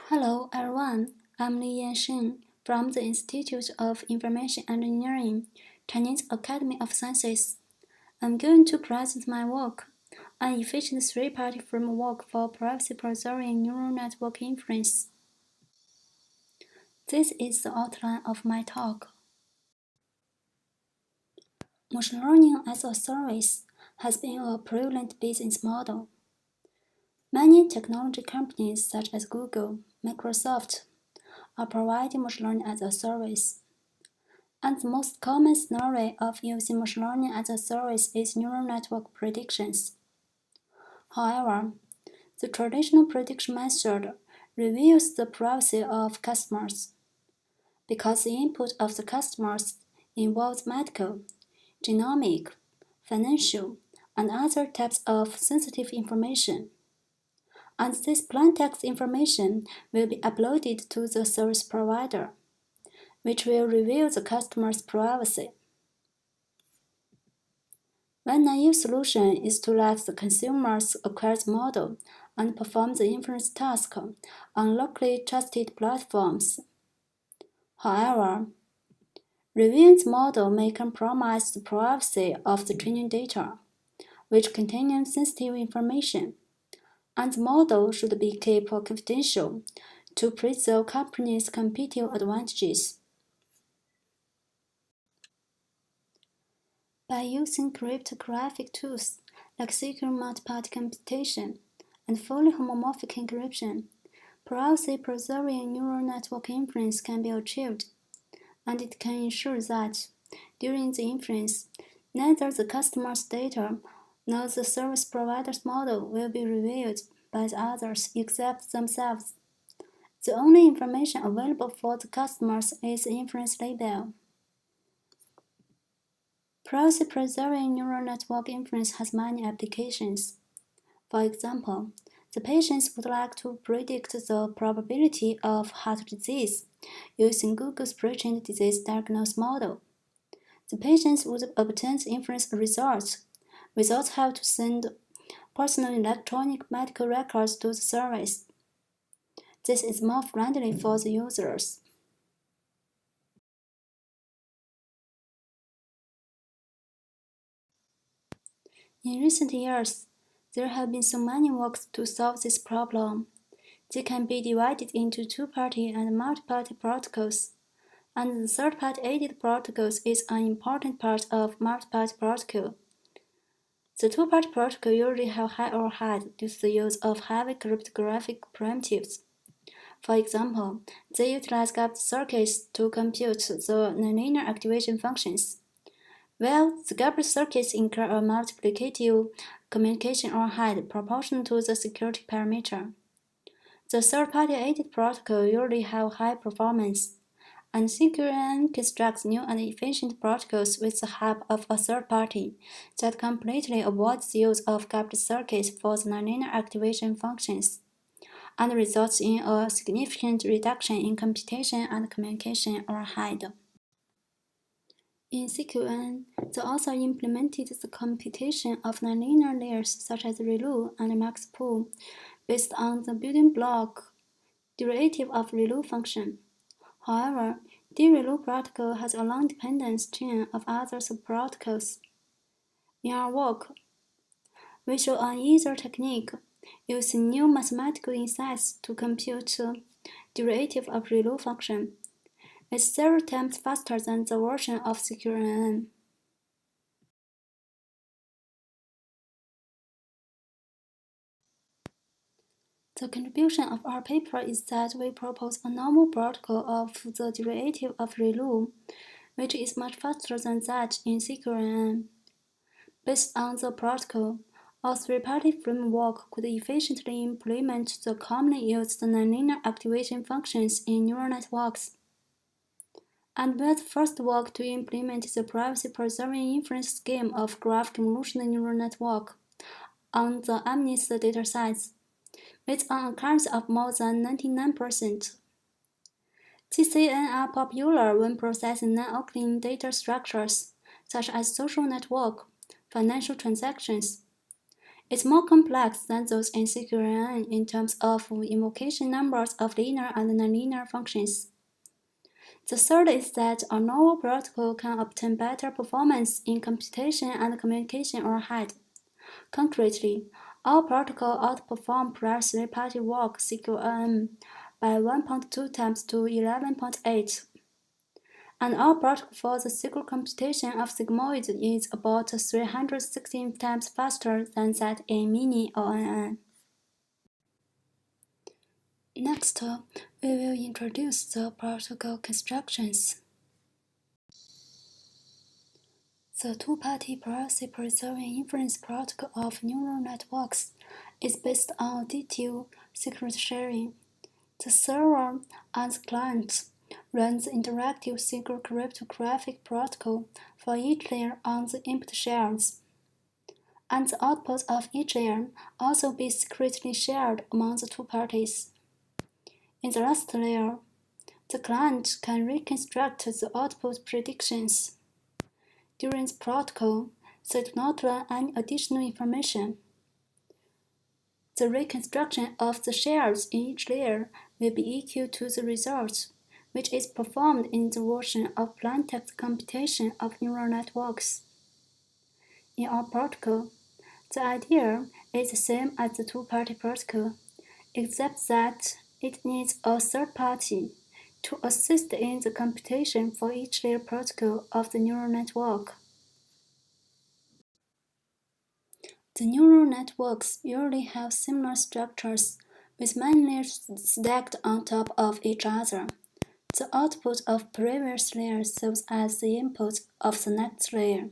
Hello everyone, I'm Liyan Shen from the Institute of Information Engineering, Chinese Academy of Sciences. I'm going to present my work, an efficient three-party framework for privacy-preserving neural network inference. This is the outline of my talk. Machine learning as a service has been a prevalent business model. Many technology companies such as Google, Microsoft, are providing machine learning as a service. And the most common scenario of using machine learning as a service is neural network predictions. However, the traditional prediction method reveals the privacy of customers because the input of the customers involves medical, genomic, financial, and other types of sensitive information. And this plain text information will be uploaded to the service provider, which will reveal the customer's privacy. One naive solution is to let the consumers acquire the model and perform the inference task on locally trusted platforms. However, reviewing the model may compromise the privacy of the training data, which contains sensitive information, and the model should be kept confidential to preserve companies' competitive advantages. By using cryptographic tools like secure multi-party computation and fully homomorphic encryption, privacy-preserving neural network inference can be achieved, and it can ensure that, during the inference, neither the customer's data nor the service provider's model will be revealed by the others except themselves. The only information available for the customers is the inference label. Privacy-preserving neural network inference has many applications. For example, the patients would like to predict the probability of heart disease using Google's pre-trained disease diagnosis model. The patients would obtain the inference results without having to send personal electronic medical records to the service. This is more friendly for the users. In recent years, there have been so many works to solve this problem. They can be divided into two-party and multi-party protocols, and the third-party aided protocols is an important part of multi-party protocol. The two-party protocol usually have high overhead due to the use of heavy cryptographic primitives. For example, they utilize gapped circuits to compute the nonlinear activation functions. Well, the gapped circuits incur a multiplicative communication overhead proportional to the security parameter. The third-party aided protocol usually have high performance, and CQN constructs new and efficient protocols with the help of a third party that completely avoids the use of gapped circuits for the nonlinear activation functions, and results in a significant reduction in computation and communication overhead. In CQN, the author implemented the computation of nonlinear layers such as ReLU and Maxpool based on the building block derivative of ReLU function. However, the ReLU protocol has a long dependence chain of other subprotocols. In our work, we show an easier technique using new mathematical insights to compute the derivative of ReLU function. It's several times faster than the version of CQNN. The contribution of our paper is that we propose a normal protocol of the derivative of ReLU, which is much faster than that in CQNN. Based on the protocol, a three-party framework could efficiently implement the commonly used nonlinear activation functions in neural networks. And we are the first work to implement the privacy-preserving inference scheme of graph convolutional neural network on the MLaaS datasets, with an accuracy of more than 99%. GCN are popular when processing non-Euclidean data structures, such as social network, financial transactions. is more complex than those in CQRN in terms of invocation numbers of linear and nonlinear functions. The third is that a novel protocol can obtain better performance in computation and communication overhead. Concretely, our protocol outperforms prior three-party work CQRN by 1.2 times to 11.8. And our protocol for the secret computation of sigmoid is about 316 times faster than that in mini-ONN. Next, we will introduce the protocol constructions. The two-party privacy-preserving inference protocol of neural networks is based on additive secret sharing. The server and the client run the interactive secret cryptographic protocol for each layer on the input shells, and the output of each layer also be secretly shared among the two parties. In the last layer, the client can reconstruct the output predictions. During the protocol, they do not learn any additional information. The reconstruction of the shells in each layer will be equal to the result, which is performed in the version of plaintext computation of neural networks. In our protocol, the idea is the same as the two-party protocol, except that it needs a third party to assist in the computation for each layer protocol of the neural network. The neural networks usually have similar structures, with many layers stacked on top of each other. The output of previous layers serves as the input of the next layer,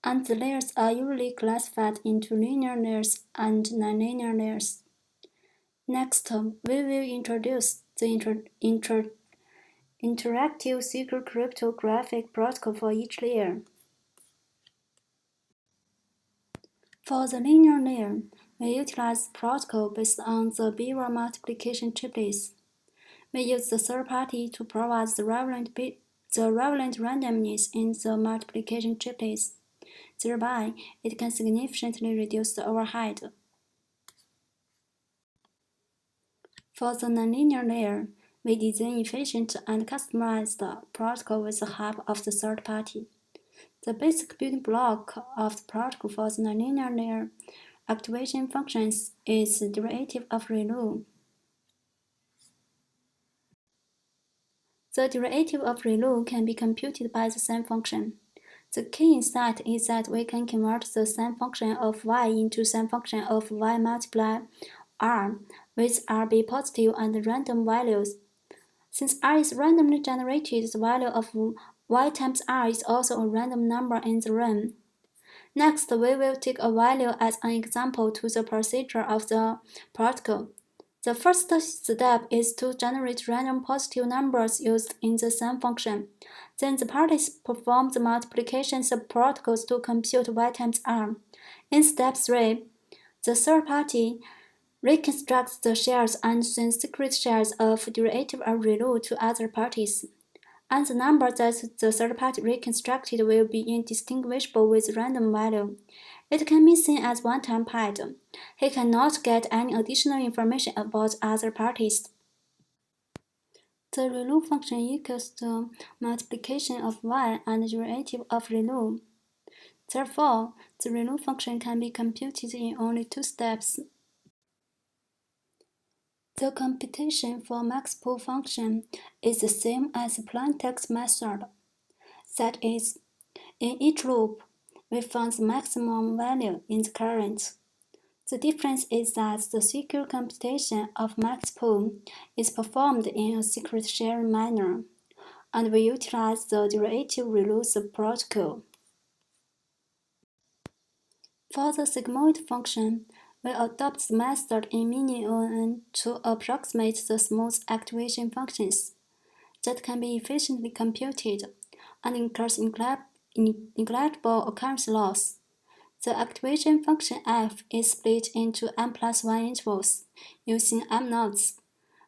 and the layers are usually classified into linear layers and nonlinear layers. Next, we will introduce the interactive secret cryptographic protocol for each layer. For the linear layer, we utilize the protocol based on the Beaver multiplication triplets. We use the third party to provide the relevant randomness in the multiplication triplets. Thereby, it can significantly reduce the overhead. For the nonlinear layer, we design efficient and customized protocol with the help of the third party. The basic building block of the protocol for the nonlinear layer activation functions is the derivative of ReLU. The derivative of ReLU can be computed by the same function. The key insight is that we can convert the same function of y into same function of y multiply r, with r be positive and random values. Since r is randomly generated, the value of y times r is also a random number in the RAM. Next, we will take a value as an example to the procedure of the protocol. The first step is to generate random positive numbers used in the same function. Then the parties perform the multiplication subprotocols to compute y times r. In step 3, the third party reconstructs the shells and sends secret shells of derivative of ReLU to other parties, and the number that the third party reconstructed will be indistinguishable with random value. It can be seen as one-time pad. He cannot get any additional information about other parties. The ReLU function equals the multiplication of y and the derivative of ReLU. Therefore, the ReLU function can be computed in only 2 steps. The computation for Maxpool function is the same as the plaintext method. That is, in each loop, we find the maximum value in the current. The difference is that the secure computation of Maxpool is performed in a secret sharing manner, and we utilize the derivative ReLU subprotocol. For the Sigmoid function, we adopt the method in mini-ONN to approximate the smooth activation functions that can be efficiently computed and incurs negligible occurrence loss. The activation function f is split into n+1 intervals using MLaaS,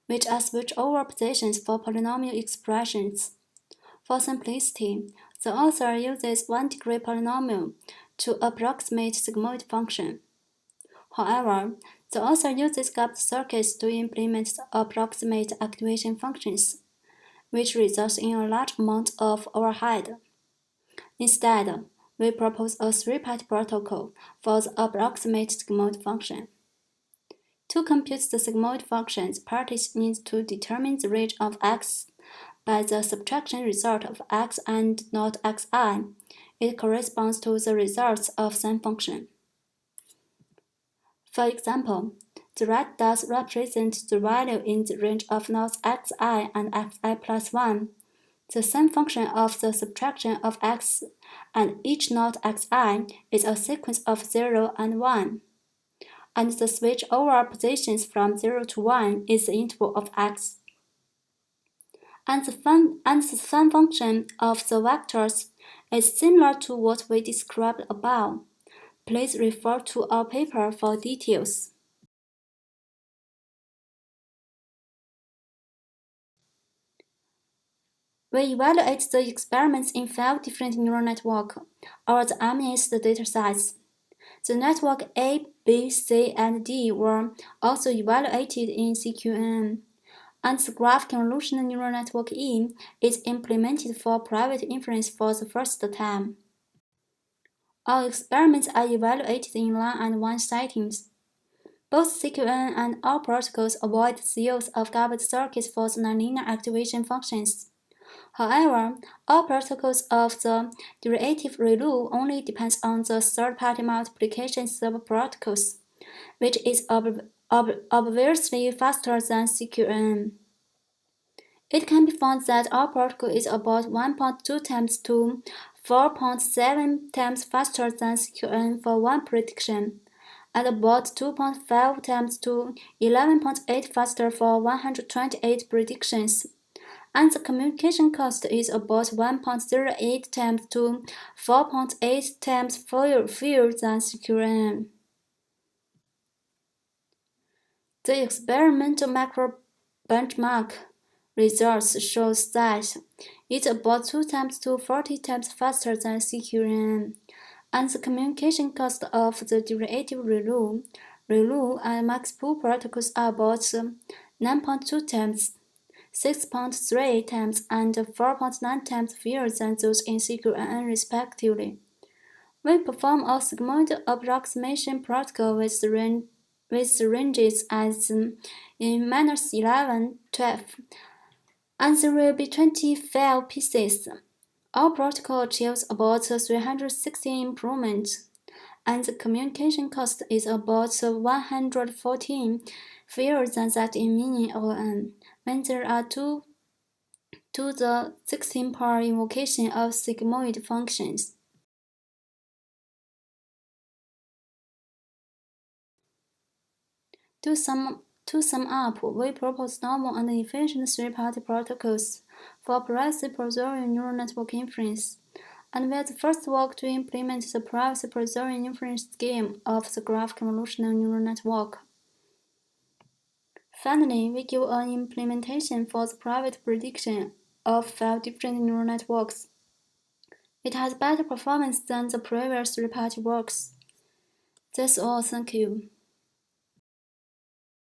which are switchover positions for polynomial expressions. For simplicity, the author uses one-degree polynomial to approximate sigmoid function. However, the author uses gapped circuits to implement the approximate activation functions, which results in a large amount of overhead. Instead, we propose a three-party protocol for the approximate sigmoid function. To compute the sigmoid functions, parties need to determine the range of x by the subtraction result of x and not xi. It corresponds to the results of some function. For example, the right does represent the value in the range of not xi and xi plus 1. The sum function of the subtraction of x and each not xi is a sequence of 0 and 1. And the switch over positions from 0 to 1 is the interval of x. And the sum function of the vectors is similar to what we described above. Please refer to our paper for details. We evaluate the experiments in 5 different neural networks, or the MLaaS datasets. The network A, B, C, and D were also evaluated in CQNN, and the graph convolutional neural network E is implemented for private inference for the first time. All experiments are evaluated in Liyan and Fang settings. Both CQNN and all protocols avoid the use of gapped circuits for the nonlinear activation functions. However, all protocols of the derivative ReLU only depends on the third-party multiplication subprotocols, which is obviously faster than CQNN. It can be found that our protocol is about 1.2 times to 4.7 times faster than CQNN for one prediction, and about 2.5 times to 11.8 faster for 128 predictions. And the communication cost is about 1.08 times to 4.8 times fewer than CQNN. The experimental macro benchmark results show that it's about 2 times to 40 times faster than CQNN, and the communication cost of the derivative ReLU and Maxpool protocols are about 9.2 times, 6.3 times, and 4.9 times fewer than those in CQNN respectively. We perform a sigmoid approximation protocol with the ranges as in -11, 12, and there will be 25 pieces. Our protocol achieves about 360 improvements, and the communication cost is about 114, fewer than that in mini-ON, when there are 2 to the 16 per invocation of sigmoid functions. To sum up, we propose novel and efficient three-party protocols for privacy-preserving neural network inference, and we are the first work to implement the privacy-preserving inference scheme of the graph convolutional neural network. Finally, we give an implementation for the private prediction of 5 different neural networks. It has better performance than the previous three-party works. That's all, thank you.